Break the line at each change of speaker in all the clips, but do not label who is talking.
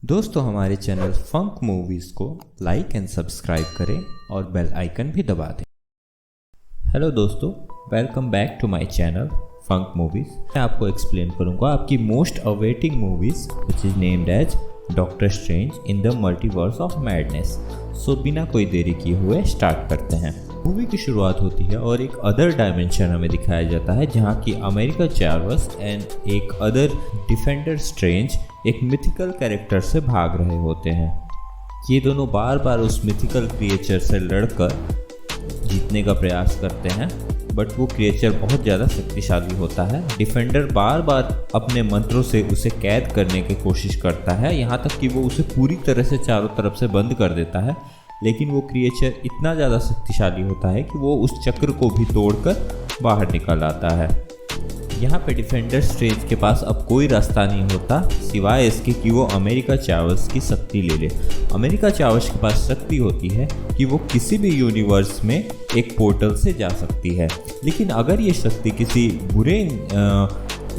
दोस्तों हमारे channel Funk Movies को लाइक एंड सब्सक्राइब करें और बेल आइकन भी दबा दें। हेलो दोस्तों, welcome back to my channel Funk Movies. मैं आपको एक्सप्लेन करूंगा आपकी most awaiting movies which is named as doctor strange in the multiverse of madness. So बिना कोई देरी किए हुए स्टार्ट करते हैं। मूवी की शुरुआत होती है और एक अदर डायमेंशन हमें दिखाया जाता है जहाँ की अमेरिका चार्वस एंड एक अदर डिफेंडर स्ट्रेंज एक मिथिकल कैरेक्टर से भाग रहे होते हैं। ये दोनों बार बार उस मिथिकल क्रिएचर से लड़कर जीतने का प्रयास करते हैं, बट वो क्रिएचर बहुत ज़्यादा शक्तिशाली होता है। डिफेंडर बार बार अपने मंत्रों से उसे कैद करने की कोशिश करता है, यहाँ तक कि वो उसे पूरी तरह से चारों तरफ से बंद कर देता है, लेकिन वो क्रिएचर इतना ज़्यादा शक्तिशाली होता है कि वो उस चक्र को भी तोड़कर बाहर निकल आता है। यहाँ पे डिफेंडर स्ट्रेंज के पास अब कोई रास्ता नहीं होता सिवाय इसके कि वो अमेरिका चार्वस की शक्ति ले ले। अमेरिका चार्वस के पास शक्ति होती है कि वो किसी भी यूनिवर्स में एक पोर्टल से जा सकती है, लेकिन अगर ये शक्ति किसी बुरे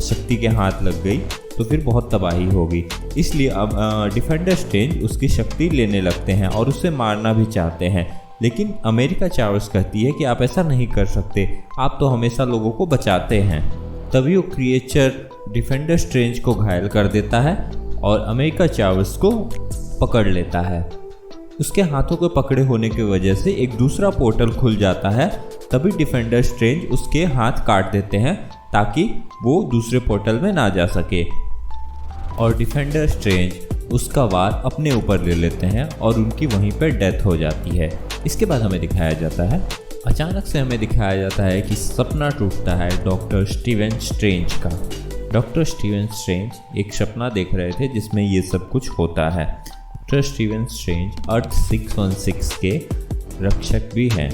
शक्ति के हाथ लग गई तो फिर बहुत तबाही होगी। इसलिए अब डिफेंडर स्ट्रेंज उसकी शक्ति लेने लगते हैं और उसे मारना भी चाहते हैं, लेकिन अमेरिका चार्वस कहती है कि आप ऐसा नहीं कर सकते, आप तो हमेशा लोगों को बचाते हैं। तभी वो क्रिएचर डिफेंडर स्ट्रेंज को घायल कर देता है और अमेरिका चार्वस को पकड़ लेता है। उसके हाथों के पकड़े होने की वजह से एक दूसरा पोर्टल खुल जाता है। तभी डिफेंडर स्ट्रेंज उसके हाथ काट देते हैं ताकि वो दूसरे पोर्टल में ना जा सके, और डिफेंडर स्ट्रेंज उसका वार अपने ऊपर ले लेते हैं और उनकी वहीं पर डेथ हो जाती है। इसके बाद हमें दिखाया जाता है, अचानक से हमें दिखाया जाता है कि सपना टूटता है डॉक्टर स्टीवन स्ट्रेंज का। डॉक्टर स्टीवन स्ट्रेंज एक सपना देख रहे थे जिसमें ये सब कुछ होता है। डॉक्टर स्टीवन स्ट्रेंज अर्थ 616 के रक्षक भी हैं।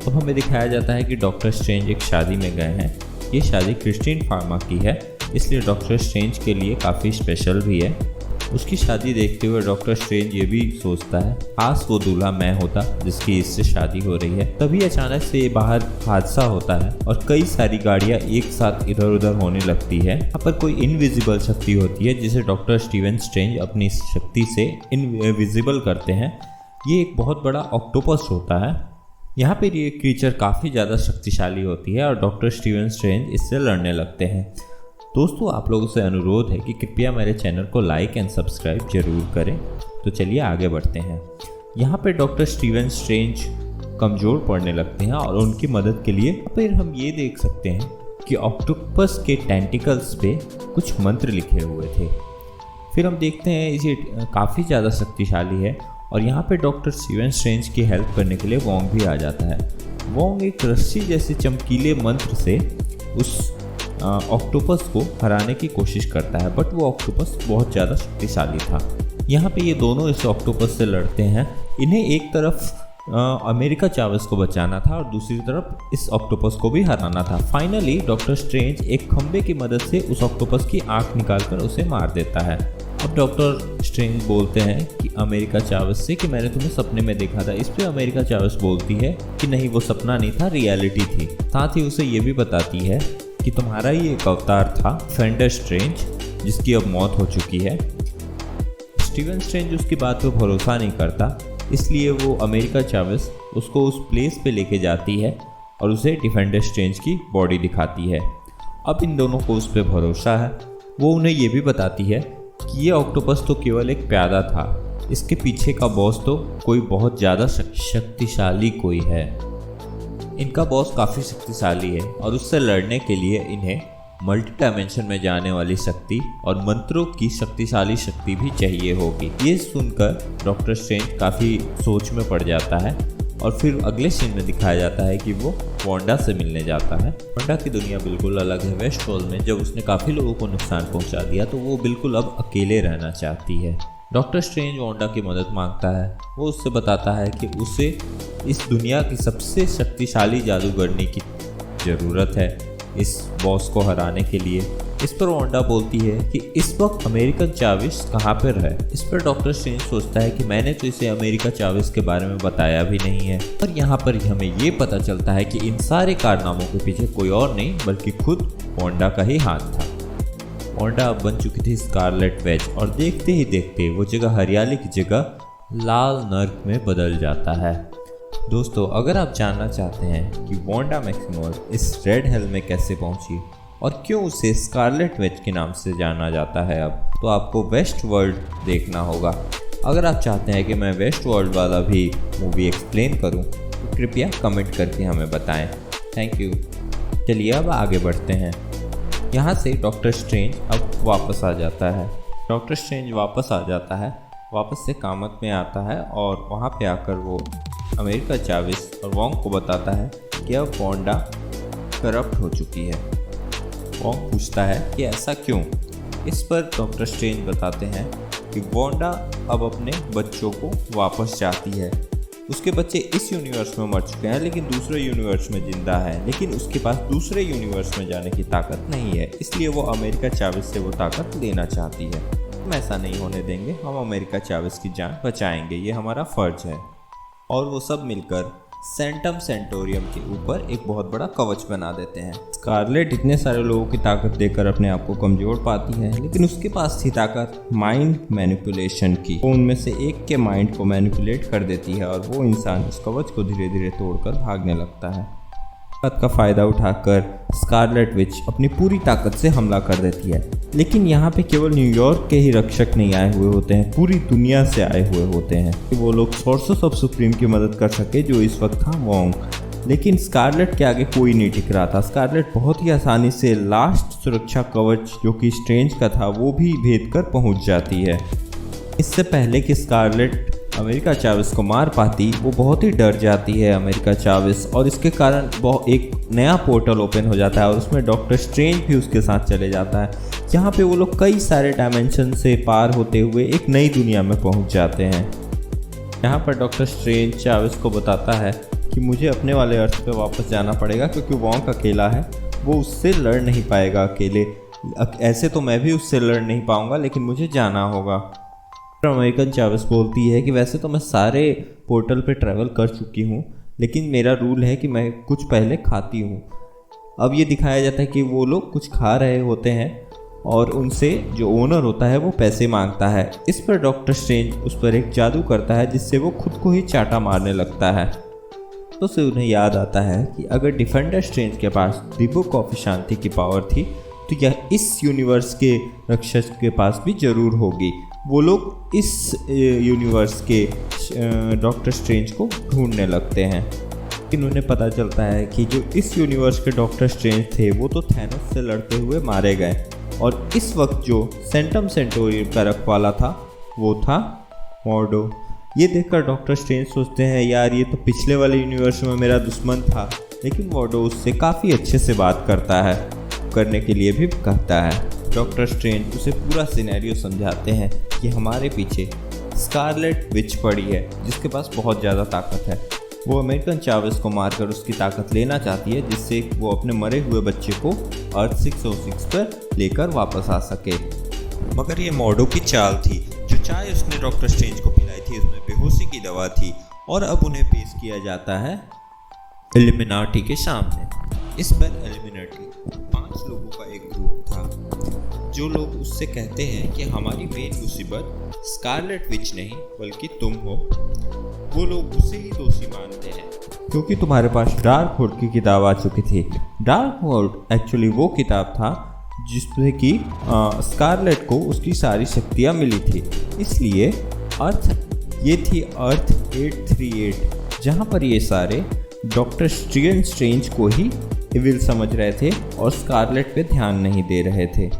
तो हमें दिखाया जाता है कि डॉक्टर स्ट्रेंज एक शादी में गए हैं। ये शादी क्रिस्टीन फार्मा की है, इसलिए डॉक्टर स्ट्रेंज के लिए काफ़ी स्पेशल भी है। उसकी शादी देखते हुए डॉक्टर स्ट्रेंज ये भी सोचता है काश वो दूल्हा मैं होता जिसकी इससे शादी हो रही है। तभी अचानक से बाहर हादसा होता है और कई सारी गाड़ियां एक साथ इधर उधर होने लगती है। यहाँ पर कोई इनविजिबल शक्ति होती है जिसे डॉक्टर स्टीवन स्ट्रेंज अपनी शक्ति से इनविजिबल करते हैं। ये एक बहुत बड़ा ऑक्टोपस होता है। यहाँ पर ये क्रीचर काफ़ी ज़्यादा शक्तिशाली होती है और डॉक्टर स्टीवन स्ट्रेंज इससे लड़ने लगते हैं। दोस्तों, आप लोगों से अनुरोध है कि कृपया मेरे चैनल को लाइक एंड सब्सक्राइब जरूर करें। तो चलिए आगे बढ़ते हैं। यहाँ पे डॉक्टर स्टीवन स्ट्रेंज कमज़ोर पड़ने लगते हैं और उनकी मदद के लिए फिर हम ये देख सकते हैं कि ऑक्टोपस के टेंटिकल्स पे कुछ मंत्र लिखे हुए थे। फिर हम देखते हैं इसे काफ़ी ज़्यादा शक्तिशाली है और यहाँ पे डॉक्टर स्टीवन स्ट्रेंज की हेल्प करने के लिए वोंग भी आ जाता है। वोंग एक रस्सी जैसे चमकीले मंत्र से उस ऑक्टोपस को हराने की कोशिश करता है, बट वो ऑक्टोपस बहुत ज़्यादा शक्तिशाली था। यहाँ पे ये दोनों इस ऑक्टोपस से लड़ते हैं। इन्हें एक तरफ अमेरिका चार्वस को बचाना था और दूसरी तरफ इस ऑक्टोपस को भी हराना था। फाइनली डॉक्टर स्ट्रेंज एक खंबे की मदद से उस ऑक्टोपस की आँख निकालकर उसे मार देता है। अब डॉक्टर स्ट्रेंज बोलते हैं कि अमेरिका चार्वस से कि मैंने तुम्हें सपने में देखा था। इस पर अमेरिका चार्वस बोलती है कि नहीं, वो सपना नहीं था, रियलिटी थी। साथ ही उसे ये भी बताती है कि तुम्हारा ये एक अवतार था डिफेंडर स्ट्रेंज, जिसकी अब मौत हो चुकी है। स्टीवन स्ट्रेंज उसकी बात पे भरोसा नहीं करता, इसलिए वो अमेरिका चार्वस उसको उस प्लेस पे लेके जाती है और उसे डिफेंडर स्ट्रेंज की बॉडी दिखाती है। अब इन दोनों को उस पर भरोसा है। वो उन्हें ये भी बताती है कि ये ऑक्टोपस तो केवल एक प्यादा था, इसके पीछे का बॉस तो कोई बहुत ज़्यादा शक्तिशाली कोई है। इनका बॉस काफ़ी शक्तिशाली है और उससे लड़ने के लिए इन्हें मल्टी डायमेंशन में जाने वाली शक्ति और मंत्रों की शक्तिशाली शक्ति भी चाहिए होगी। ये सुनकर डॉक्टर स्ट्रेंज काफ़ी सोच में पड़ जाता है और फिर अगले सीन में दिखाया जाता है कि वो वांडा से मिलने जाता है। वांडा की दुनिया बिल्कुल अलग है। वेस्टफॉल में जब उसने काफ़ी लोगों को नुकसान पहुंचा दिया तो वो बिल्कुल अब अकेले रहना चाहती है। डॉक्टर स्ट्रेंज वांडा की मदद मांगता है। वो उससे बताता है कि उसे इस दुनिया की सबसे शक्तिशाली जादूगरनी की ज़रूरत है इस बॉस को हराने के लिए। इस पर वांडा बोलती है कि इस वक्त अमेरिकन चार्वस कहाँ पर है। इस पर डॉक्टर स्ट्रेंज सोचता है कि मैंने तो इसे अमेरिका चार्वस के बारे में बताया भी नहीं है। पर यहाँ पर हमें ये पता चलता है कि इन सारे कारनामों के पीछे कोई और नहीं बल्कि खुद वांडा का ही हाथ था। वांडा अब बन चुकी थी स्कारलेट विच और देखते ही देखते वो जगह हरियाली की जगह लाल नर्क में बदल जाता है। दोस्तों, अगर आप जानना चाहते हैं कि वांडा मैक्सिमोस इस रेड हेल में कैसे पहुंची और क्यों उसे स्कारलेट विच के नाम से जाना जाता है अब, तो आपको वेस्ट वर्ल्ड देखना होगा। अगर आप चाहते हैं कि मैं वेस्ट वर्ल्ड वाला भी मूवी एक्सप्लेन करूं, तो कृपया कमेंट करके हमें बताएं। Thank you. चलिए अब आगे बढ़ते हैं। यहाँ से डॉक्टर स्ट्रेंज अब वापस आ जाता है। डॉक्टर स्ट्रेंज वापस आ जाता है, वापस से कामत में आता है और वहाँ पे आकर वो अमेरिका चावेस और वोंग को बताता है कि अब वांडा करप्ट हो चुकी है। वोंग पूछता है कि ऐसा क्यों। इस पर डॉक्टर स्ट्रेंज बताते हैं कि वांडा अब अपने बच्चों को वापस चाहती है। उसके बच्चे इस यूनिवर्स में मर चुके हैं लेकिन दूसरे यूनिवर्स में जिंदा है, लेकिन उसके पास दूसरे यूनिवर्स में जाने की ताकत नहीं है, इसलिए वो अमेरिका चावेस से वो ताकत लेना चाहती है। हम ऐसा नहीं होने देंगे, हम अमेरिका चावेस की जान बचाएंगे, ये हमारा फर्ज है। और वो सब मिलकर सेंटम सेंटोरियम के ऊपर एक बहुत बड़ा कवच बना देते हैं। स्कारलेट इतने सारे लोगों की ताकत देकर अपने आप को कमजोर पाती है, लेकिन उसके पास थी ताकत माइंड मैनिपुलेशन की। वो उनमें से एक के माइंड को मैनिपुलेट कर देती है और वो इंसान उस कवच को धीरे धीरे तोड़कर भागने लगता है। ताकत का फ़ायदा उठाकर स्कारलेट विच अपनी पूरी ताकत से हमला कर देती है, लेकिन यहाँ पे केवल न्यूयॉर्क के ही रक्षक नहीं आए हुए होते हैं, पूरी दुनिया से आए हुए होते हैं कि वो लोग सोर्सेस ऑफ सुप्रीम की मदद कर सके, जो इस वक्त था वोंग। लेकिन स्कारलेट के आगे कोई नहीं टिक रहा था। स्कारलेट बहुत ही आसानी से लास्ट सुरक्षा कवच जो कि स्ट्रेंज का था वो भी भेद कर पहुँच जाती है। इससे पहले कि स्कारलेट अमेरिका चावेस को मार पाती, वो बहुत ही डर जाती है अमेरिका चावेस, और इसके कारण एक नया पोर्टल ओपन हो जाता है और उसमें डॉक्टर स्ट्रेंज भी उसके साथ चले जाता है। यहाँ पे वो लोग कई सारे डायमेंशन से पार होते हुए एक नई दुनिया में पहुँच जाते हैं। यहाँ पर डॉक्टर स्ट्रेंज चावेस को बताता है कि मुझे अपने वाले अर्थ पे वापस जाना पड़ेगा क्योंकि वोंग अकेला है, वो उससे लड़ नहीं पाएगा अकेले। ऐसे तो मैं भी उससे लड़ नहीं पाऊँगा, लेकिन मुझे जाना होगा। अमेरिकन चावेस बोलती है कि वैसे तो मैं सारे पोर्टल पे ट्रैवल कर चुकी हूँ, लेकिन मेरा रूल है कि मैं कुछ पहले खाती हूँ। अब ये दिखाया जाता है कि वो लोग कुछ खा रहे होते हैं और उनसे जो ओनर होता है वो पैसे मांगता है। इस पर डॉक्टर स्ट्रेंज उस पर एक जादू करता है जिससे वो खुद को ही चाटा मारने लगता है। तो से उन्हें याद आता है कि अगर डिफेंडर स्ट्रेंज के पास द बुक ऑफ शांति की पावर थी, तो यह इस यूनिवर्स के रक्षक के पास भी ज़रूर होगी। वो लोग इस यूनिवर्स के डॉक्टर स्ट्रेंज को ढूंढने लगते हैं, लेकिन उन्हें पता चलता है कि जो इस यूनिवर्स के डॉक्टर स्ट्रेंज थे वो तो थैनोस से लड़ते हुए मारे गए, और इस वक्त जो सेंटम सेंटोरियम का रखवाला था वो था मॉर्डो। ये देखकर डॉक्टर स्ट्रेंज सोचते हैं, यार ये तो पिछले वाले यूनिवर्स में मेरा दुश्मन था, लेकिन मॉर्डो उससे काफ़ी अच्छे से बात करने के लिए भी कहता है। डॉक्टर स्ट्रेंज उसे पूरा सिनेरियो समझाते हैं कि हमारे पीछे स्कारलेट विच पड़ी है जिसके पास बहुत ज़्यादा ताकत है। वो अमेरिकन चावेस को मारकर उसकी ताकत लेना चाहती है, जिससे वो अपने मरे हुए बच्चे को अर्थ 606 पर लेकर वापस आ सके। मगर ये मॉर्डो की चाल थी। जो चाय उसने डॉक्टर स्ट्रेंज को पिलाई थी उसमें बेहोशी की दवा थी, और अब उन्हें पेश किया जाता है इल्यूमिनाटी के सामने। इस पर इल्यूमिनाटी 5 लोगों का एक ग्रुप था। जो लोग उससे कहते हैं कि हमारी मेन मुसीबत स्कारलेट विच नहीं बल्कि तुम हो, वो लोग उसे ही दोषी मानते हैं क्योंकि तुम्हारे पास डार्क होल्ड की किताब आ चुकी थी। डार्क होल्ड एक्चुअली वो किताब था जिसमें कि स्कारलेट को उसकी सारी शक्तियाँ मिली थी। इसलिए ये थी अर्थ 838, जहाँ पर ये सारे डॉक्टर स्ट्रेंज को ही इविल समझ रहे थे और स्कारलेट पे ध्यान नहीं दे रहे थे।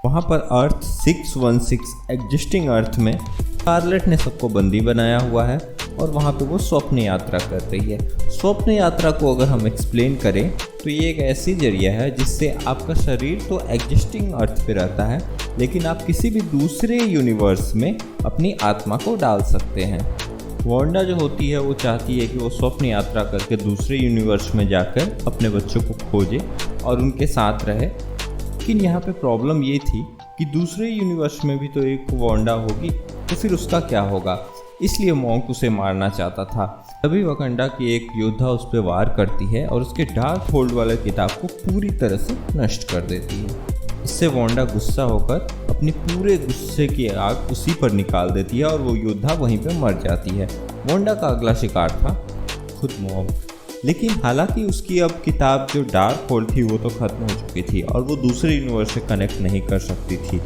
वहाँ पर अर्थ 616 एग्जिस्टिंग अर्थ में स्कारलेट ने सबको बंदी बनाया हुआ है और वहाँ पे वो स्वप्न यात्रा कर रही है। स्वप्न यात्रा को अगर हम एक्सप्लेन करें तो ये एक ऐसी जरिया है जिससे आपका शरीर तो एग्जिस्टिंग अर्थ पे रहता है, लेकिन आप किसी भी दूसरे यूनिवर्स में अपनी आत्मा को डाल सकते हैं। वांडा जो होती है वो चाहती है कि वो स्वप्न यात्रा करके दूसरे यूनिवर्स में जाकर अपने बच्चों को खोजे और उनके साथ रहे। लेकिन यहाँ पे प्रॉब्लम ये थी कि दूसरे यूनिवर्स में भी तो एक वांडा होगी, तो फिर उसका क्या होगा। इसलिए मॉन्क उसे मारना चाहता था। तभी वकंडा की एक योद्धा उस पर वार करती है और उसके डार्क होल्ड वाले किताब को पूरी तरह से नष्ट कर देती है। इससे वांडा गुस्सा होकर अपनी पूरे गुस्से की आग उसी पर निकाल देती है और वो योद्धा वहीं पे मर जाती है। वांडा का अगला शिकार था खुद मॉम, लेकिन हालांकि उसकी अब किताब जो डार्क होल्ड थी वो तो खत्म हो चुकी थी और वो दूसरे यूनिवर्स से कनेक्ट नहीं कर सकती थी।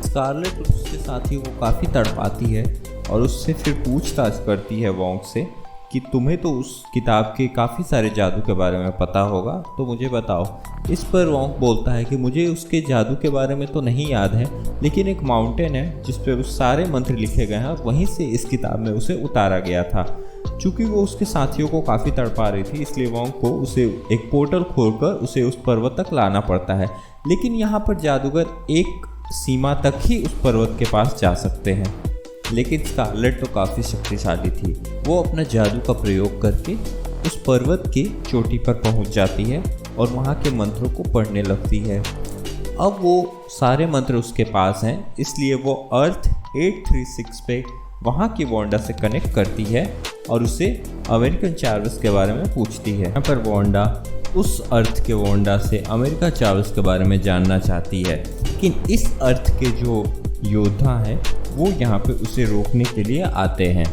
स्कारलेट उसके साथी को काफ़ी तड़पाती है और उससे फिर पूछताछ करती है वोंग से कि तुम्हें तो उस किताब के काफ़ी सारे जादू के बारे में पता होगा, तो मुझे बताओ। इस पर वोंग बोलता है कि मुझे उसके जादू के बारे में तो नहीं याद है, लेकिन एक माउंटेन है जिस पे उस सारे मंत्र लिखे गए हैं और वहीं से इस किताब में उसे उतारा गया था। चूँकि वो उसके साथियों को काफ़ी तड़पा रही थी, इसलिए वोंग को उसे एक पोर्टल खोलकर उसे उस पर्वत तक लाना पड़ता है। लेकिन यहाँ पर जादूगर एक सीमा तक ही उस पर्वत के पास जा सकते हैं। लेकिन स्कारलेट तो काफ़ी शक्तिशाली थी। वो अपना जादू का प्रयोग करके उस पर्वत की चोटी पर पहुंच जाती है और वहां के मंत्रों को पढ़ने लगती है। अब वो सारे मंत्र उसके पास हैं, इसलिए वो अर्थ 836 पे वहां की वांडा से कनेक्ट करती है और उसे अमेरिकन चार्वस के बारे में पूछती है। यहाँ पर वांडा उस अर्थ के वांडा से अमेरिका चार्वस के बारे में जानना चाहती है, लेकिन इस अर्थ के जो योद्धा हैं वो यहाँ पे उसे रोकने के लिए आते हैं।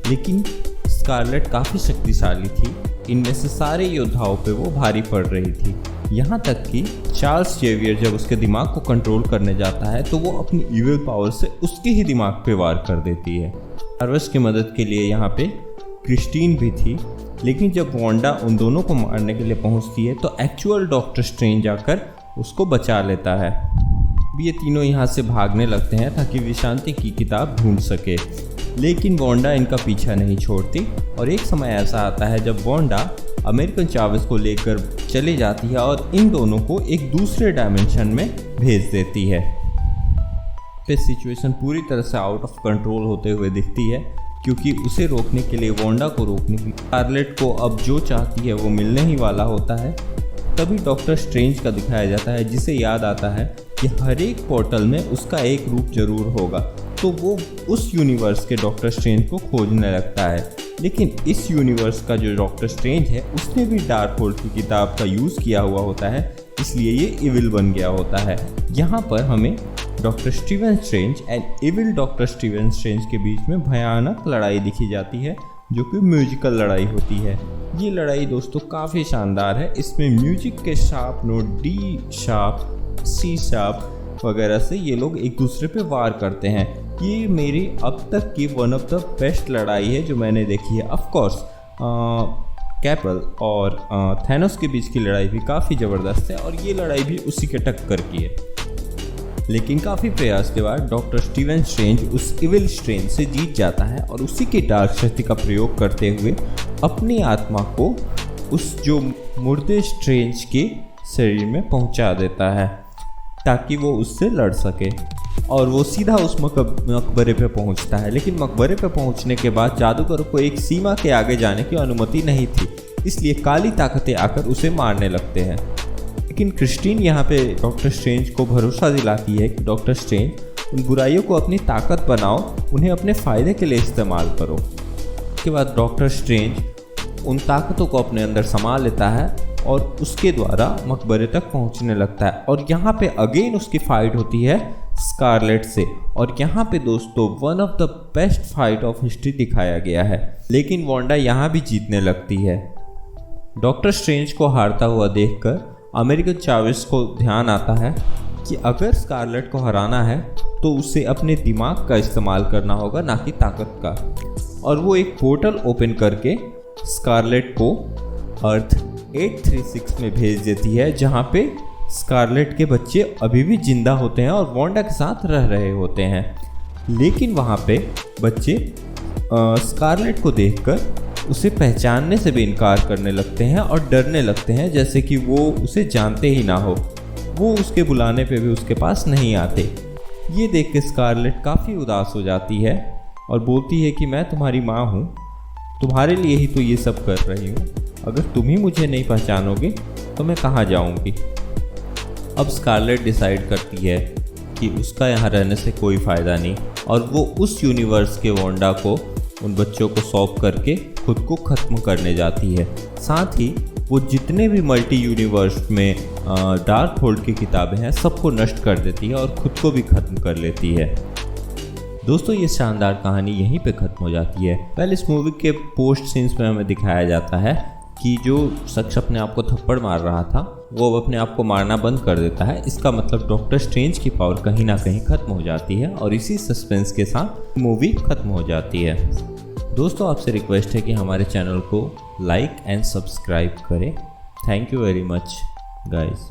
लेकिन स्कारलेट काफ़ी शक्तिशाली थी, इनमें से सारे योद्धाओं पे वो भारी पड़ रही थी। यहाँ तक कि चार्ल्स जेवियर जब उसके दिमाग को कंट्रोल करने जाता है तो वो अपनी इविल पावर से उसके ही दिमाग पे वार कर देती है। चार्वस की मदद के लिए यहाँ पे क्रिस्टीन भी थी, लेकिन जब वांडा उन दोनों को मारने के लिए पहुँचती है तो एक्चुअल डॉक्टर स्ट्रेंज आकर उसको बचा लेता है। ये तीनों यहाँ से भागने लगते हैं ताकि विशांति की किताब ढूंढ सके, लेकिन वांडा इनका पीछा नहीं छोड़ती और एक समय ऐसा आता है जब वांडा अमेरिकन चार्वस को लेकर चली जाती है और इन दोनों को एक दूसरे डायमेंशन में भेज देती है। फिर सिचुएशन पूरी तरह से आउट ऑफ कंट्रोल होते हुए दिखती है, क्योंकि उसे रोकने के लिए वांडा को रोकने की स्कारलेट को अब जो चाहती है वो मिलने ही वाला होता है। तभी डॉक्टर स्ट्रेंज का दिखाया जाता है, जिसे याद आता है कि हर एक पोर्टल में उसका एक रूप जरूर होगा, तो वो उस यूनिवर्स के डॉक्टर स्ट्रेंज को खोजने लगता है। लेकिन इस यूनिवर्स का जो डॉक्टर स्ट्रेंज है उसने भी डार्क होल्ड की किताब का यूज़ किया हुआ होता है, इसलिए ये इविल बन गया होता है। यहाँ पर हमें doctor Steven strange and evil doctor Steven strange के बीच में भयानक लड़ाई दिखी जाती है, जो कि म्यूजिकल लड़ाई होती है। ये लड़ाई दोस्तों काफ़ी शानदार है। इसमें म्यूजिक के sharp note D sharp, C sharp वगैरह से ये लोग एक दूसरे पे वार करते हैं। ये मेरी अब तक की वन ऑफ द बेस्ट लड़ाई है जो मैंने देखी है। ऑफ कोर्स कैपल और थैनोस के बीच की लड़ाई भी काफ़ी ज़बरदस्त है और ये लड़ाई भी उसी के टक्कर की है। लेकिन काफ़ी प्रयास के बाद डॉक्टर स्टीवन स्ट्रेंज उस इविल स्ट्रेंज से जीत जाता है और उसी की डार्क शक्ति का प्रयोग करते हुए अपनी आत्मा को उस जो मुर्दे स्ट्रेंज के शरीर में पहुंचा देता है ताकि वो उससे लड़ सके। और वो सीधा उस मकबरे पे पहुंचता है। लेकिन मकबरे पे पहुंचने के बाद जादूगरों को एक सीमा के आगे जाने की अनुमति नहीं थी, इसलिए काली ताकतें आकर उसे मारने लगते हैं। लेकिन क्रिस्टीन यहाँ पे डॉक्टर स्ट्रेंज को भरोसा दिलाती है कि डॉक्टर स्ट्रेंज उन बुराइयों को अपनी ताकत बनाओ, उन्हें अपने फ़ायदे के लिए इस्तेमाल करो। उसके बाद डॉक्टर स्ट्रेंज उन ताकतों को अपने अंदर समा लेता है और उसके द्वारा मकबरे तक पहुंचने लगता है। और यहाँ पे अगेन उसकी फाइट होती है स्कारलेट से, और यहाँ पे दोस्तों one of the best fight of history दिखाया गया है। लेकिन वांडा यहाँ भी जीतने लगती है। डॉक्टर स्ट्रेंज को हारता हुआ देखकर अमेरिकन चार्वस को ध्यान आता है कि अगर स्कारलेट को हराना है तो उसे अपने दिमाग का इस्तेमाल करना होगा, ना कि ताकत का। और वो एक पोर्टल ओपन करके स्कारलेट को अर्थ 836 में भेज देती है, जहाँ पे स्कारलेट के बच्चे अभी भी जिंदा होते हैं और वांडा के साथ रह रहे होते हैं। लेकिन वहाँ पे बच्चे स्कारलेट को देखकर उसे पहचानने से भी इनकार करने लगते हैं और डरने लगते हैं, जैसे कि वो उसे जानते ही ना हो। वो उसके बुलाने पे भी उसके पास नहीं आते। ये देख के स्कारलेट काफ़ी उदास हो जाती है और बोलती है कि मैं तुम्हारी माँ हूँ, तुम्हारे लिए ही तो ये सब कर रही हूँ। अगर तुम ही मुझे नहीं पहचानोगे तो मैं कहाँ जाऊँगी। अब स्कारलेट डिसाइड करती है कि उसका यहाँ रहने से कोई फ़ायदा नहीं, और वो उस यूनिवर्स के वांडा को उन बच्चों को सौंप करके खुद को ख़त्म करने जाती है। साथ ही वो जितने भी मल्टी यूनिवर्स में डार्क होल्ड की किताबें हैं सबको नष्ट कर देती है और खुद को भी ख़त्म कर लेती है। दोस्तों ये शानदार कहानी यहीं पे ख़त्म हो जाती है। पहले इस मूवी के पोस्ट सीन्स में हमें दिखाया जाता है कि जो शख्स अपने आप को थप्पड़ मार रहा था वो अपने आप को मारना बंद कर देता है। इसका मतलब डॉक्टर स्ट्रेंज की पावर कहीं ना कहीं ख़त्म हो जाती है और इसी सस्पेंस के साथ मूवी ख़त्म हो जाती है। दोस्तों आपसे रिक्वेस्ट है कि हमारे चैनल को लाइक एंड सब्सक्राइब करें। Thank you very much guys.